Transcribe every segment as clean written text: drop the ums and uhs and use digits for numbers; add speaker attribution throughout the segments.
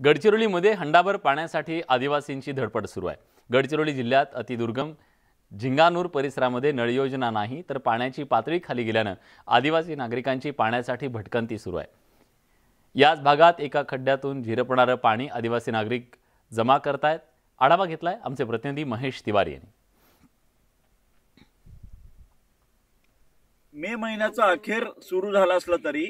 Speaker 1: गडचिरोलीमध्ये हंडाभर पाण्यासाठी आदिवासींची धडपड सुरू आहे। गडचिरोली जिल्ह्यात अतिदुर्गम झिंगानूर परिसरामध्ये नळ योजना नाही तर पाण्याची पातळी खाली गेल्याने आदिवासी नागरिकांची पाण्यासाठी भटकंती सुरू आहे। याच भागात एका खड्ड्यातून झिरपणारे पाणी आदिवासी नागरिक जमा करतायत। आढावा घेतलाय आमचे प्रतिनिधी महेश तिवारी यांनी।
Speaker 2: मे महिन्याचा अखेर सुरू झाला असला तरी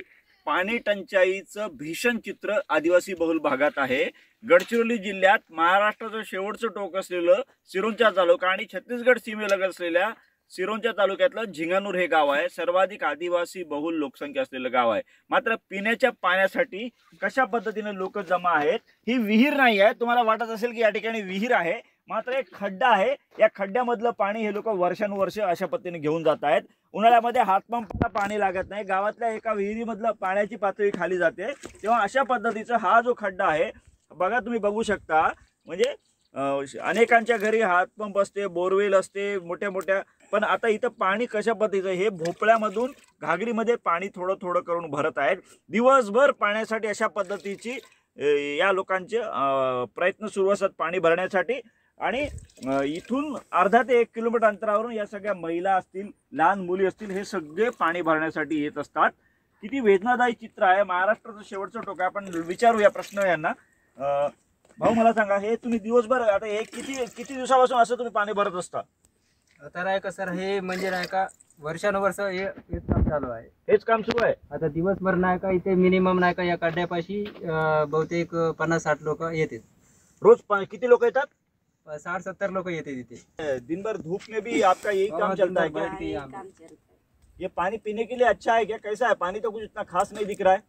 Speaker 2: पाणी टंचाईचं भीषण चित्र आदिवासी बहुल भागात आहे। गडचिरोली जिल्ह्यात महाराष्ट्राचं शेवटचं टोक असलेलं सिरोंचा तालुका आणि छत्तीसगड सीमेलगत असलेल्या सिरोंचा तालुक्यातलं झिंगानूर हे गाव आहे। सर्वाधिक आदिवासी बहुल लोकसंख्या असलेलं गाव आहे। मात्र पिण्याच्या पाण्यासाठी कशा पद्धतीने लोक जमा आहेत, ही विहीर नाही आहे। तुम्हाला वाटत असेल की या ठिकाणी विहीर आहे, मात्र एक खड्डा आहे। या खड्ड्यामधलं पाणी हे लोक वर्षानुवर्ष अशा पद्धतीने घेऊन जात आहेत। उन्हाळ्यामध्ये हातपंपाला पाणी लागत नाही, गावातल्या एका विहिरीमधलं पाण्याची पातळी खाली जाते, तेव्हा अशा पद्धतीचा हा जो खड्डा आहे बघा, तुम्ही बघू शकता। म्हणजे अनेकांच्या घरी हातपंप असते, बोरवेल असते मोठ्या मोठ्या, पण आता इथं पाणी कशा पद्धतीचं हे भोपळ्यामधून घागरीमध्ये पाणी थोडं थोडं करून भरत आहेत। दिवसभर पाण्यासाठी अशा पद्धतीची या लोकांचे प्रयत्न सुरू असतात पाणी भरण्यासाठी। आणि इथून अर्धा ते 1 किलोमीटर अंतरावरून या सगळ्या महिला असतील, लहान मुली असतील, हे सगळे पाणी भरण्यासाठी येत असतात। किती वेदनादायी चित्र आहे। महाराष्ट्राचं शेवटचं टोक आहे। आपण विचारूया प्रश्न यांना। भाऊ, मला सांगा, हे तुम्ही दिवसभर आता हे किती दिवसापासून असं तुम्ही पाणी भरत असता?
Speaker 3: आता नाही का सर, हे म्हणजे नाही का वर्षानुवर्ष हेच काम चालू आहे।
Speaker 2: हेच काम सुरू आहे।
Speaker 3: आता दिवसभर नाही का इथे मिनिमम नाही का या खड्ड्यापाशी बहुतेक 50-60 लोक येतात
Speaker 2: रोज। किती लोक येतात?
Speaker 3: 60-70 लोक येते तिथे।
Speaker 2: दिन भर धूप में भी आपका यही काम चलता है क्या? ये पानी पीने के लिए अच्छा है क्या? कैसा है पानी? तो कुछ इतना खास नहीं दिख रहा है।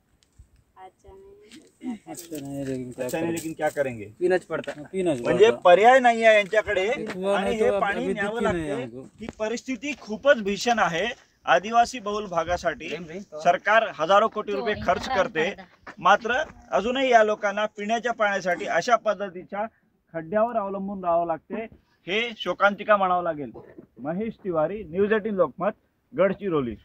Speaker 2: अच्छा नहीं, लेकिन क्या करेंगे?
Speaker 3: पीनाच पडता।
Speaker 2: म्हणजे पर्याय नाही आहे यांच्याकडे आणि हे पाणी न्यावं लागते। ही परिस्थिती खूपच भीषण आहे आदिवासी बहुल भागासाठी। सरकार हजारो कोटी रुपये खर्च करते, मात्र अजूनही या लोकांना पिण्याच्या पाण्यासाठी अशा पद्धतीच्या खड्ड्यावर अवलंबून राहावं लागते। हे शोकांतिका म्हणावं लागेल। महेश तिवारी, न्यूज 18 लोकमत, गडचिरोली।